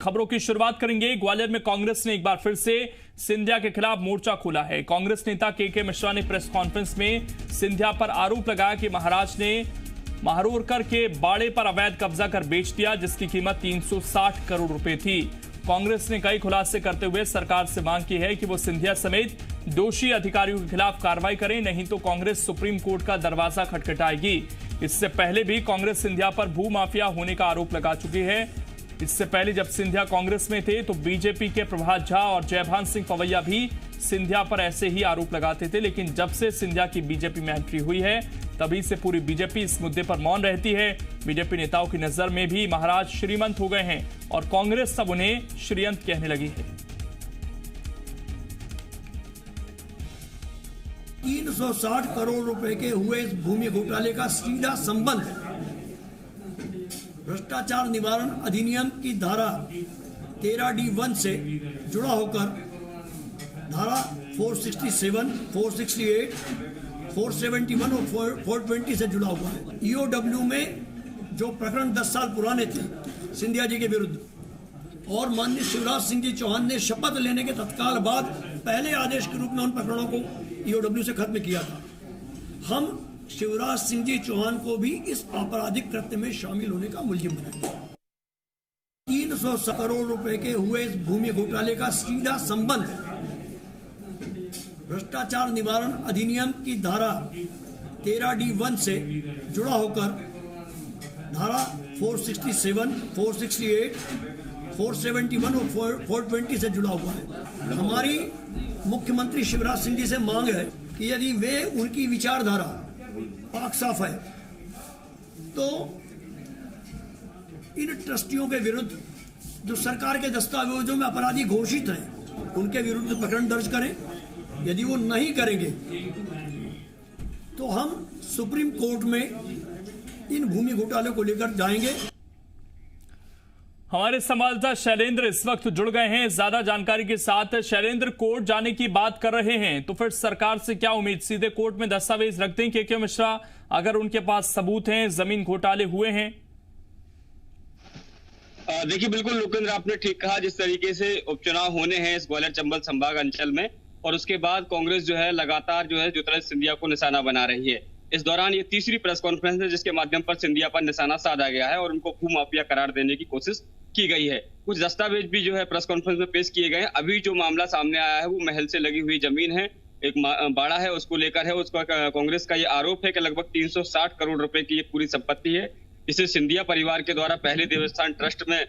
खबरों की शुरुआत करेंगे। ग्वालियर में कांग्रेस ने एक बार फिर से सिंधिया के खिलाफ मोर्चा खोला है। कांग्रेस नेता के मिश्रा ने प्रेस कॉन्फ्रेंस में सिंधिया पर आरोप लगाया कि महाराज ने महारोरकर के बाड़े पर अवैध कब्जा कर बेच दिया, जिसकी कीमत 360 करोड़ रुपए थी। कांग्रेस ने कई खुलासे करते हुए सरकार से मांग की है कि वो सिंधिया समेत दोषी अधिकारियों के खिलाफ कार्रवाई करें, नहीं तो कांग्रेस सुप्रीम कोर्ट का दरवाजा खटखटाएगी। इससे पहले भी कांग्रेस सिंधिया पर भूमाफिया होने का आरोप लगा चुकी है। इससे पहले जब सिंधिया कांग्रेस में थे तो बीजेपी के प्रभात झा और जयभान सिंह पवैया भी सिंधिया पर ऐसे ही आरोप लगाते थे, लेकिन जब से सिंधिया की बीजेपी में एंट्री हुई है तभी से पूरी बीजेपी इस मुद्दे पर मौन रहती है। बीजेपी नेताओं की नजर में भी महाराज श्रीमंत हो गए हैं और कांग्रेस सब उन्हें श्रीयंत कहने लगी है। 360 करोड़ रुपए के हुए इस भूमि घोटाले का सीधा संबंध भ्रष्टाचार निवारण अधिनियम की धारा 13D1 से जुड़ा होकर धारा 467, 468, 471 और 420 से जुड़ा हुआ है। ईओडब्ल्यू में जो प्रकरण 10 साल पुराने थे सिंधिया जी के विरुद्ध और माननीय शिवराज सिंह जी चौहान ने शपथ लेने के तत्काल बाद पहले आदेश के रूप में उन प्रकरणों को ईओडब्ल्यू से खत्म किया था। हम शिवराज सिंह जी चौहान को भी इस आपराधिक कृत्य में शामिल होने का मुलजिम बनाएंगे। 300 करोड़ रुपए के हुए इस भूमि घोटाले का सीधा संबंध भ्रष्टाचार निवारण अधिनियम की धारा 13D1 से जुड़ा होकर धारा 467, 468, 471 और 420 से जुड़ा हुआ है। हमारी मुख्यमंत्री शिवराज सिंह जी से मांग है कि यदि वे उनकी विचारधारा पाक साफ है तो इन ट्रस्टियों के विरुद्ध जो सरकार के दस्तावेजों में अपराधी घोषित हैं उनके विरुद्ध प्रकरण दर्ज करें। यदि वो नहीं करेंगे तो हम सुप्रीम कोर्ट में इन भूमि घोटाले को लेकर जाएंगे। हमारे संवाददाता शैलेंद्र इस वक्त जुड़ गए हैं ज्यादा जानकारी के साथ। शैलेंद्र, कोर्ट जाने की बात कर रहे हैं तो फिर सरकार से क्या उम्मीद? सीधे कोर्ट में दस्तावेज रख दें के मिश्रा अगर उनके पास सबूत हैं, जमीन घोटाले हुए हैं? देखिए, बिल्कुल लोकेंद्र, आपने ठीक कहा। जिस तरीके से उपचुनाव होने हैं इस ग्वालियर चंबल संभाग अंचल में और उसके बाद कांग्रेस जो है लगातार ज्योतिरादित्य सिंधिया को निशाना बना रही है। इस दौरान ये तीसरी प्रेस कॉन्फ्रेंस है जिसके माध्यम पर सिंधिया पर निशाना साधा गया है और उनको भूमाफिया करार देने की कोशिश की गई है। कुछ दस्तावेज भी प्रेस कॉन्फ्रेंस में पेश किए गए हैं। अभी जो मामला सामने आया है वो महल से लगी हुई जमीन है, एक बाड़ा है, उसको लेकर है। उसका कांग्रेस का ये आरोप है कि लगभग 360 करोड़ रुपए की ये पूरी संपत्ति है। इसे सिंधिया परिवार के द्वारा पहले देवस्थान ट्रस्ट में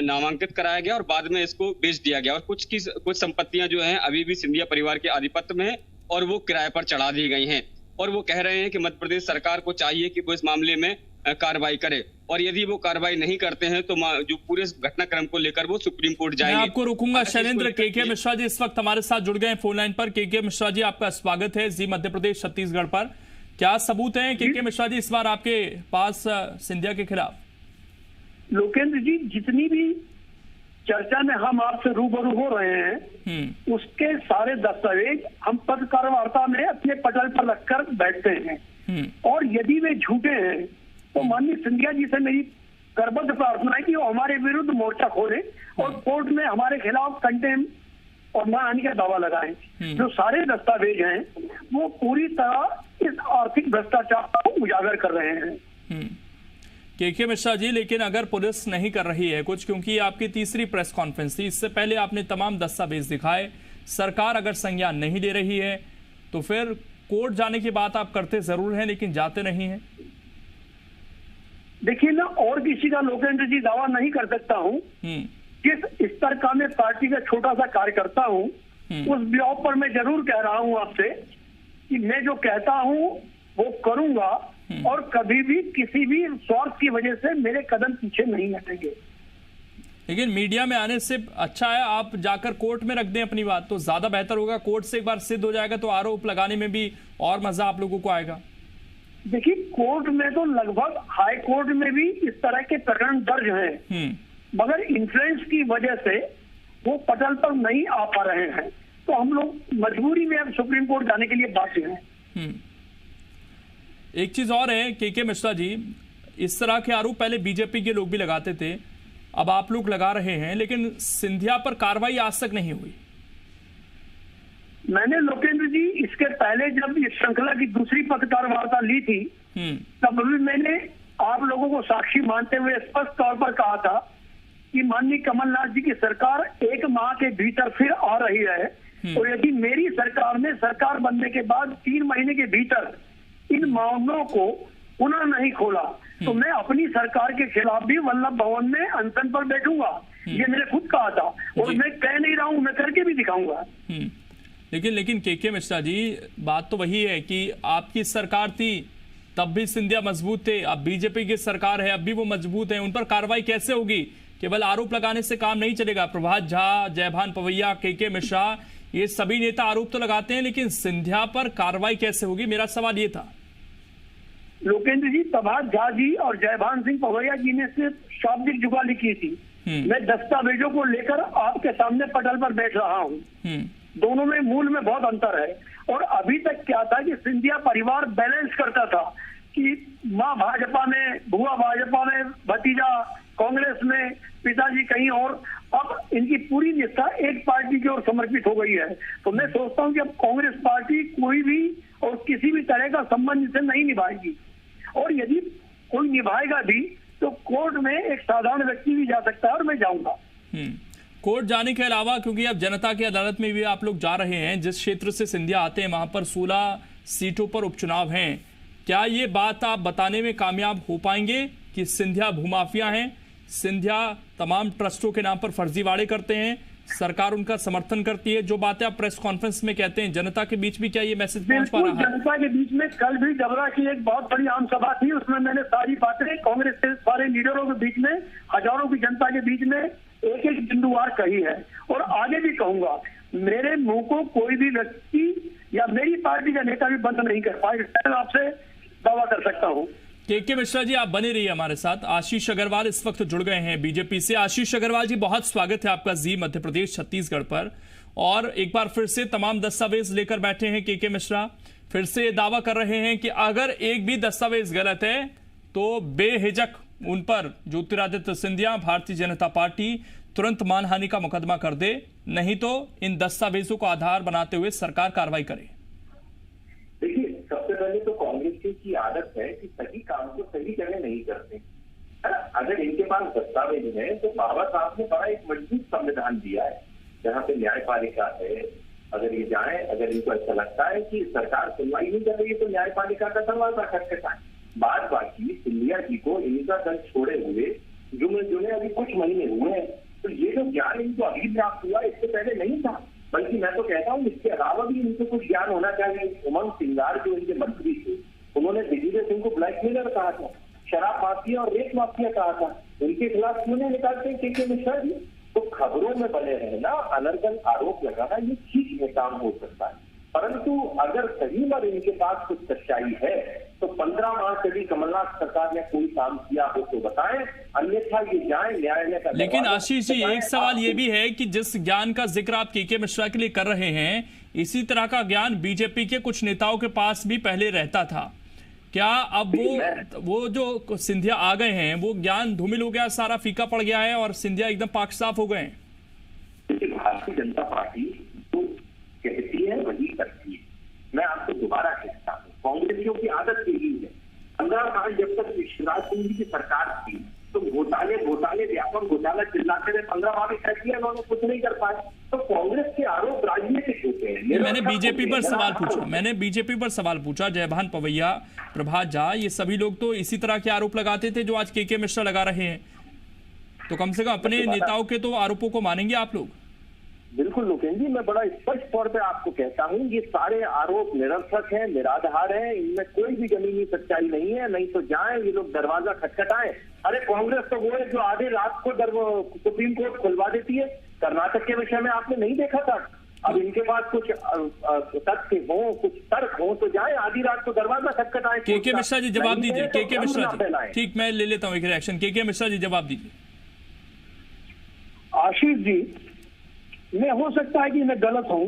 नामांकित कराया गया और बाद में इसको बेच दिया गया और कुछ संपत्तियां अभी भी सिंधिया परिवार के आधिपत्य में है और वो किराए पर चढ़ा दी गई हैं। और वो कह रहे हैं कि मध्य प्रदेश सरकार को चाहिए कि वो इस मामले में कार्रवाई करे और यदि वो कार्रवाई नहीं करते हैं तो जो पूरे घटनाक्रम को लेकर वो सुप्रीम कोर्ट जाएंगे। मैं आपको रोकूंगा। शैलेंद्र, के मिश्रा जी इस वक्त हमारे साथ जुड़ गए हैं फोन लाइन पर। के मिश्रा जी, आपका स्वागत है जी मध्य प्रदेश छत्तीसगढ़ पर। क्या सबूत है के मिश्रा जी इस बार आपके पास सिंधिया के खिलाफ? लोकेंद्र जी, जितनी भी चर्चा में हम आपसे रूबरू हो रहे हैं उसके सारे दस्तावेज हम पत्रकार वार्ता में अपने पटल पर रखकर बैठते हैं और यदि वे झूठे हैं तो माननीय सिंधिया जी से मेरी करबद्ध प्रार्थना है कि वो हमारे विरुद्ध मोर्चा खोले और कोर्ट में हमारे खिलाफ कंटेम्प्ट और मानहानि का दावा लगाएं। जो सारे दस्तावेज हैं वो पूरी तरह इस आर्थिक भ्रष्टाचार को उजागर कर रहे हैं। के मिश्रा जी, लेकिन अगर पुलिस नहीं कर रही है कुछ, क्योंकि आपकी तीसरी प्रेस कॉन्फ्रेंस थी, इससे पहले आपने तमाम दस्तावेज दिखाए, सरकार अगर संज्ञान नहीं ले रही है तो फिर कोर्ट जाने की बात आप करते जरूर हैं लेकिन जाते नहीं हैं। देखिए ना, और किसी का लोकेंद्र जी दावा नहीं कर सकता हूँ। जिस स्तर का मैं पार्टी का छोटा सा कार्यकर्ता हूँ उस ब्लॉक पर मैं जरूर कह रहा हूँ आपसे कि मैं जो कहता हूँ वो करूंगा और कभी भी किसी भी स्वार्थ की वजह से मेरे कदम पीछे नहीं हटेंगे। लेकिन मीडिया में आने से अच्छा है आप जाकर कोर्ट में रख दें अपनी बात, तो ज्यादा बेहतर होगा। कोर्ट से एक बार सिद्ध हो जाएगा तो आरोप लगाने में भी और मजा आप लोगों को आएगा। देखिए, कोर्ट में तो लगभग हाई कोर्ट में भी इस तरह के प्रकरण दर्ज हैं, मगर इन्फ्लुएंस की वजह से वो पटल पर नहीं आ पा रहे हैं तो हम लोग मजबूरी में अब सुप्रीम कोर्ट जाने के लिए बाध्य हैं। एक चीज और है के मिश्रा जी, इस तरह के आरोप पहले बीजेपी के लोग भी लगाते थे अब आप लोग लगा रहे हैं, लेकिन सिंधिया पर कार्रवाई आज तक नहीं हुई। मैंने लोकेंद्र जी इसके पहले जब इस श्रृंखला की दूसरी पत्रकार वार्ता ली थी तब भी मैंने आप लोगों को साक्षी मानते हुए स्पष्ट तौर पर कहा था कि माननीय कमलनाथ जी की सरकार 1 माह के भीतर फिर आ रही है, और यदि मेरी सरकार ने सरकार बनने के बाद 3 महीने के भीतर इन मामलों को पुनः नहीं खोला तो मैं अपनी सरकार के खिलाफ भी वल्लभ भवन में अनशन पर बैठूंगा। ये मैंने खुद कहा था और मैं कह नहीं रहा हूं, मैं करके भी दिखाऊंगा। लेकिन के मिश्रा जी, बात तो वही है कि आपकी सरकार थी तब भी सिंधिया मजबूत थे, अब बीजेपी की सरकार है अब भी वो मजबूत है, उन पर कार्रवाई कैसे होगी? केवल आरोप लगाने से काम नहीं चलेगा। प्रभात झा, जयभान पवैया, के मिश्रा, ये सभी नेता आरोप तो लगाते हैं, लेकिन सिंधिया पर कार्रवाई कैसे होगी, मेरा सवाल ये था। लोकेंद्र जी, प्रभात झा जी और जयभान सिंह पवैया जी ने सिर्फ शाब्दिक जुगाली की थी। मैं दस्तावेजों को लेकर आपके सामने पटल पर बैठ रहा हूँ। दोनों में मूल में बहुत अंतर है। और अभी तक क्या था कि सिंधिया परिवार बैलेंस करता था कि माँ भाजपा में, बुआ भाजपा में, भतीजा कांग्रेस में, पिताजी कहीं और। अब इनकी पूरी निष्ठा एक पार्टी की ओर समर्पित हो गई है। तो मैं सोचता हूँ कि अब कांग्रेस पार्टी कोई भी और किसी भी तरह का संबंध इसे नहीं निभाएगी, और यदि कोई निभाएगा भी तो कोर्ट में एक साधारण व्यक्ति भी जा सकता है और मैं जाऊंगा। कोर्ट जाने के अलावा, क्योंकि अब जनता की अदालत में भी आप लोग जा रहे हैं, जिस क्षेत्र से सिंधिया आते हैं वहां पर 16 सीटों पर उपचुनाव हैं, क्या ये बात आप बताने में कामयाब हो पाएंगे कि सिंधिया भूमाफिया हैं, सिंधिया तमाम ट्रस्टों के नाम पर फर्जीवाड़े करते हैं, सरकार उनका समर्थन करती है? जो बातें आप प्रेस कॉन्फ्रेंस में कहते हैं, जनता के बीच भी क्या ये मैसेज पहुंच पा रहा है? जनता के बीच में कल भी डबरा की एक बहुत बड़ी आम सभा थी, उसमें मैंने सारी बातें कांग्रेस के सारे लीडरों के बीच में, हजारों की जनता के बीच में एक एक बिंदुवार कही है, और आगे भी कहूंगा। मेरे मुंह को कोई भी व्यक्ति या मेरी पार्टी का नेता भी बंद नहीं कर पाएगा, मैं आपसे दावा कर सकता हूं। के मिश्रा जी, आप बने रहिए हमारे साथ। आशीष अग्रवाल इस वक्त जुड़ गए हैं बीजेपी से। आशीष अग्रवाल जी, बहुत स्वागत है आपका जी मध्य प्रदेश छत्तीसगढ़ पर। और एक बार फिर से तमाम दस्तावेज लेकर बैठे हैं के मिश्रा, फिर से दावा कर रहे हैं कि अगर एक भी दस्तावेज गलत है तो बेहिचक उन पर ज्योतिरादित्य सिंधिया, भारतीय जनता पार्टी तुरंत मानहानि का मुकदमा कर दे, नहीं तो इन दस्तावेजों को आधार बनाते हुए सरकार कार्रवाई करे। देखिए, सबसे पहले तो कांग्रेस की आदत है कि सही काम को सही जगह नहीं करते। अगर इनके पास दस्तावेज है तो बाबा साहब ने बड़ा एक मजबूत संविधान दिया है जहाँ पे न्यायपालिका है। अगर ये जाए, अगर इनको ऐसा लगता है कि सरकार सुनवाई नहीं कर रही है तो न्यायपालिका का दरवाजा खटखटाए। बात बाकी सिंधिया जी को इनका दल छोड़े हुए जुमे अभी कुछ महीने हुए हैं, तो ये जो ज्ञान इनको अभी प्राप्त हुआ इससे पहले नहीं था। बल्कि मैं तो कहता हूँ इसके अलावा भी इनको कुछ ज्ञान होना चाहिए। उमंग सिंगार जो इनके मंत्री थे, उन्होंने दिग्विजय सिंह को ब्लैकमेलर कहा था, शराब माफिया और रेप माफिया कहा था, उनके खिलाफ क्यों नहीं निकालते के मिश्रा जी? तो खबरों में बने रहना, अनर्गल आरोप लगाना, ये ठीक है, काम हो सकता है। परंतु अगर सही में इनके पास कुछ सच्चाई है तो 15 माह से भी कमलनाथ सरकार ने कोई काम किया हो तो बताएं, अन्यथा ये जाए न्यायालय का। लेकिन आशीष जी, एक सवाल ये भी है कि जिस ज्ञान का जिक्र आप के मिश्रा के लिए कर रहे हैं, इसी तरह का ज्ञान बीजेपी के कुछ नेताओं के पास भी पहले रहता था। क्या अब वो जो सिंधिया आ गए हैं वो ज्ञान धूमिल हो गया, सारा फीका पड़ गया है और सिंधिया एकदम पाक साफ हो गए हैं? भारतीय जनता पार्टी तो कहती है वही करती है। मैं आपको दोबारा कहता हूँ, कांग्रेसियों की आदत यही है। 15 साल जब तक शिवराज सिंह जी की सरकार थी तो घोटाले व्यापक घोटाला चिल्लाते रहे, 15 माह में तय किया, उन्होंने कुछ नहीं कर पाए। तो कांग्रेस के आरोप राजनीतिक होते हैं। मैंने बीजेपी पर सवाल पूछा, जयभान पवैया, प्रभात झा, ये सभी लोग तो इसी तरह के आरोप लगाते थे जो आज के मिश्रा लगा रहे हैं। तो कम से कम अपने नेताओं के तो आरोपों को मानेंगे आप लोग? बिल्कुल लोकेंद्र जी, मैं बड़ा स्पष्ट तौर पे आपको कहता हूँ, ये सारे आरोप निरर्थक हैं, निराधार हैं, इनमें कोई भी जमीनी सच्चाई नहीं है। नहीं तो जाएं ये लोग दरवाजा खटखटाएं। अरे कांग्रेस तो वो है जो आधी रात को सुप्रीम कोर्ट खुलवा देती है। कर्नाटक के विषय में आपने नहीं देखा था? अब इनके पास कुछ तथ्य हो, कुछ तर्क हो तो जाए आधी रात को दरवाजा खटखटाएं। के मिश्रा जी जवाब दीजिए। के मिश्रा जी, ठीक, मैं ले लेता हूँ एक रिएक्शन। के मिश्रा जी जवाब दीजिए। आशीष जी, मैं हो सकता है कि मैं गलत हूं,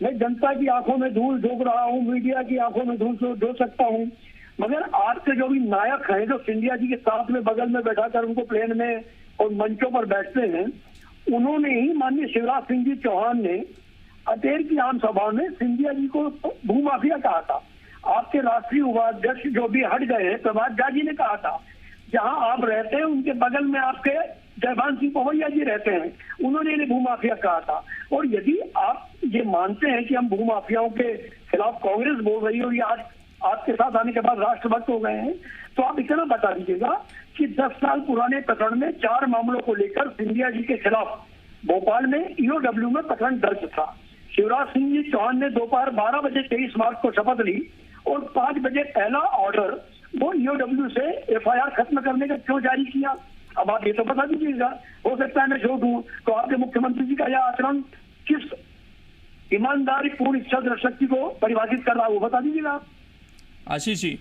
मैं जनता की आंखों में धूल झोंक रहा हूं, मीडिया की आंखों में धूल झोंक सकता हूं, मगर आज के जो भी नायक हैं, जो सिंधिया जी के साथ में बगल में बैठाकर उनको प्लेन में और मंचों पर बैठते हैं, उन्होंने ही माननीय शिवराज सिंह जी चौहान ने अटेर की आम सभा में सिंधिया जी को भूमाफिया कहा था। आपके राष्ट्रीय उपाध्यक्ष जो भी हट गए हैं, प्रभात झा जी ने कहा था, जहां आप रहते हैं उनके बगल में आपके जयभान सिंह पवैया जी रहते हैं, उन्होंने इन्हें भूमाफिया कहा था। और यदि आप ये मानते हैं कि हम भूमाफियाओं के खिलाफ कांग्रेस बोल रही है और ये आज आपके साथ आने के बाद राष्ट्रभक्त हो गए हैं, तो आप इतना बता दीजिएगा कि 10 साल पुराने प्रकरण में 4 मामलों को लेकर सिंधिया जी के खिलाफ भोपाल में ईओडब्ल्यू में प्रकरण दर्ज था। शिवराज सिंह जी चौहान ने दोपहर 12 बजे 23 मार्च को शपथ ली और 5 बजे पहला ऑर्डर वो ईओडब्ल्यू से एफआईआर खत्म करने का क्यों जारी किया? अब आप ये तो बता दीजिएगा। हो सकता है मैं झूठ हूं, तो आपके मुख्यमंत्री जी का यह आचरण किस ईमानदारी पूर्ण इच्छा शक्ति को परिभाषित कर रहा है, वो बता दीजिएगा। आशीष जी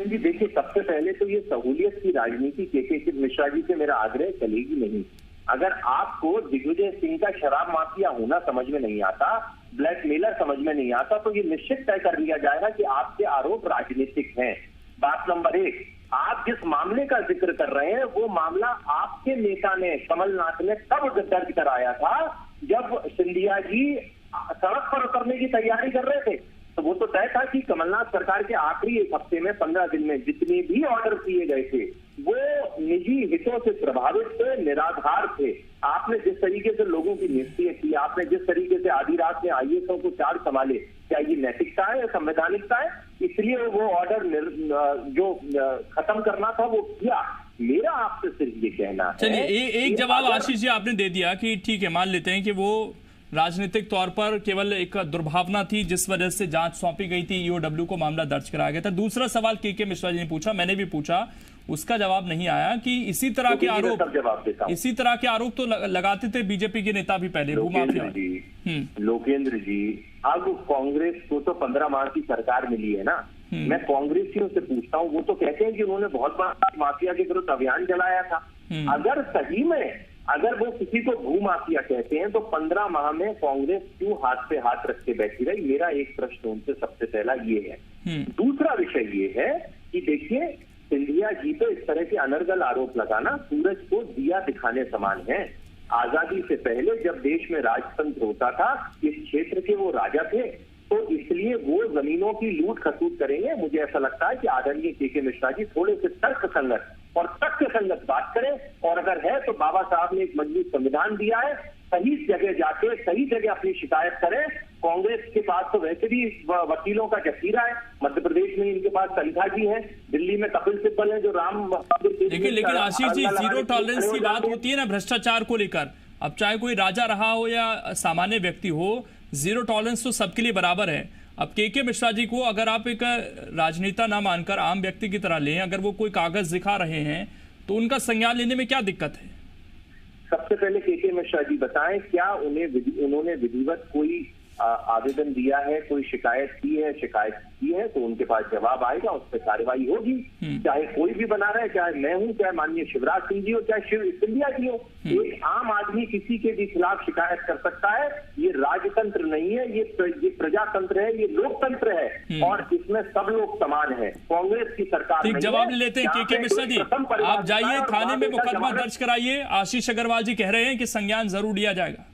जी देखिए, सबसे पहले तो ये सहूलियत की राजनीति के मिश्रा जी से मेरा आग्रह चलेगी नहीं। अगर आपको दिग्विजय सिंह का शराब माफिया होना समझ में नहीं आता, ब्लैकमेलर समझ में नहीं आता, तो ये निश्चित तय कर लिया जाएगा कि आपके आरोप राजनीतिक हैं। बात नंबर 1, आप जिस मामले का जिक्र कर रहे हैं वो मामला आपके नेता ने, कमलनाथ ने तब दर्ज कराया था जब सिंधिया जी सड़क पर उतरने की तैयारी कर रहे थे। तो वो तो तय था कि कमलनाथ सरकार के आखिरी 1 हफ्ते में 15 दिन में जितने भी ऑर्डर किए गए थे वो निजी हितों से प्रभावित थे, निराधार थे। आपने जिस तरीके से लोगों की नियुक्ति की, आपने जिस तरीके से आधी रात में आईएएसओं को चार्ज संभाले, क्या ये नैतिकता है या संवैधानिकता है? इसलिए वो ऑर्डर जो खत्म करना था वो किया। मेरा आपसे सिर्फ ये कहना है। चलिए एक जवाब आशीष जी आपने दे दिया कि ठीक है, मान लेते हैं कि वो राजनीतिक तौर पर केवल एक दुर्भावना थी जिस वजह से जांच सौंपी गई थी, ईओडब्ल्यू को मामला दर्ज कराया गया था। दूसरा सवाल के मिश्रा जी ने पूछा, मैंने भी पूछा, उसका जवाब नहीं आया कि इसी तरह के आरोप तो लगाते थे बीजेपी के नेता भी पहले, भूमाफिया। लोकेंद्र जी, अब कांग्रेस को तो 15 माह की सरकार मिली है ना। मैं कांग्रेसियों से पूछता हूँ, वो तो कहते हैं कि उन्होंने बहुत बड़ा माफिया के विरुद्ध अभियान चलाया था। अगर सही में अगर वो किसी को भूमाफिया कहते हैं तो 15 माह में कांग्रेस क्यों हाथ पे हाथ रख के बैठी रही? मेरा एक प्रश्न उनसे सबसे पहला ये है। दूसरा विषय ये है कि देखिए, सिंधिया जी पे इस तरह के अनर्गल आरोप लगाना सूरज को दिया दिखाने समान है। आजादी से पहले जब देश में राजतंत्र होता था, इस क्षेत्र के वो राजा थे, तो इसलिए वो जमीनों की लूट खसूट करेंगे। मुझे ऐसा लगता है कि आदरणीय के मिश्रा जी थोड़े से तर्क संगत और तथ्य संगत बात करें, और अगर है तो बाबा साहब ने एक मजबूत संविधान दिया है, सही जगह जाके सही जगह अपनी शिकायत करें। कांग्रेस के पास तो वैसे भी वकीलों का जखीरा है, मध्य प्रदेश में इनके पास सलिखा जी हैं, दिल्ली में कपिल सिब्बल है जो राम। लेकिन आशीष जी, जीरो टॉलरेंस की बात होती है ना भ्रष्टाचार को लेकर। अब चाहे कोई राजा रहा हो या सामान्य व्यक्ति हो, जीरो टॉलरेंस तो सबके लिए बराबर है। अब के मिश्रा जी को अगर आप एक राजनेता ना मानकर आम व्यक्ति की तरह लें, अगर वो कोई कागज दिखा रहे हैं तो उनका संज्ञान लेने में क्या दिक्कत है? सबसे पहले के मिश्रा जी बताएं, क्या उन्होंने विधिवत कोई आवेदन दिया है, कोई शिकायत की है तो उनके पास जवाब आएगा, उस पर कार्रवाई होगी। चाहे कोई भी बना रहा है, चाहे मैं हूं, चाहे माननीय शिवराज सिंह जी हो, चाहे सिंधिया जी हो, एक आम आदमी किसी के भी खिलाफ शिकायत कर सकता है। ये राजतंत्र नहीं है, ये प्रजातंत्र है, ये लोकतंत्र है, और इसमें सब लोग समान है। कांग्रेस की सरकार ठीक जवाब लेते हैं के मिश्रा जी, आप जाइए थाने में मुकदमा दर्ज कराइए। आशीष अग्रवाल जी कह रहे हैं कि संज्ञान जरूर लिया जाएगा।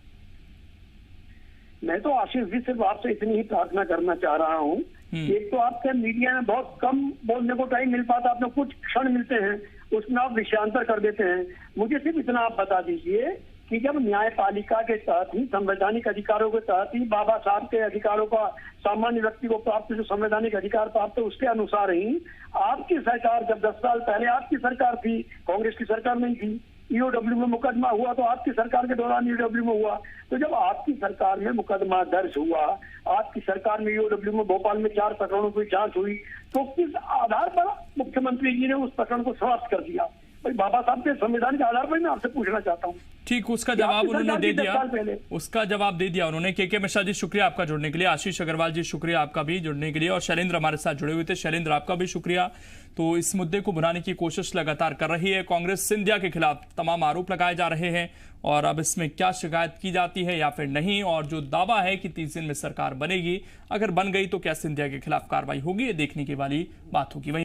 मैं तो आशीष जी सिर्फ आपसे इतनी ही प्रार्थना करना चाह रहा हूँ। एक तो आपके मीडिया में बहुत कम बोलने को टाइम मिल पाता, आपने कुछ क्षण मिलते हैं उसमें आप विषयांतर कर देते हैं। मुझे सिर्फ इतना आप बता दीजिए कि जब न्यायपालिका के तहत ही, संवैधानिक अधिकारों के तहत ही बाबा साहब के अधिकारों का सामान्य व्यक्ति को प्राप्त, जो संवैधानिक अधिकार प्राप्त है, उसके अनुसार ही आपकी सरकार, जब 10 साल पहले आपकी सरकार थी, कांग्रेस की सरकार नहीं थी, ईओडब्ल्यू में मुकदमा हुआ तो आपकी सरकार के दौरान ईओडब्ल्यू में हुआ। तो जब आपकी सरकार में मुकदमा दर्ज हुआ, आपकी सरकार में ईओडब्ल्यू में भोपाल में 4 प्रकरणों की जांच हुई, तो किस आधार पर मुख्यमंत्री जी ने उस प्रकरण को समाप्त कर दिया? भाई बाबा साहब के संविधान के आधार पर मैं आपसे पूछना चाहता हूँ। ठीक, उसका जवाब उन्होंने दे दिया, उसका जवाब दे दिया उन्होंने। के मिश्रा जी शुक्रिया आपका जुड़ने के लिए। आशीष अग्रवाल जी शुक्रिया आपका भी जुड़ने के लिए, और शैलेंद्र हमारे साथ जुड़े हुए थे। शैलेंद्र आपका भी शुक्रिया। तो इस मुद्दे को भुनाने की कोशिश लगातार कर रही है कांग्रेस। सिंधिया के खिलाफ तमाम आरोप लगाए जा रहे हैं, और अब इसमें क्या शिकायत की जाती है या फिर नहीं, और जो दावा है कि 30 दिन में सरकार बनेगी, अगर बन गई तो क्या सिंधिया के खिलाफ कार्रवाई होगी, ये देखने की वाली बात होगी। वही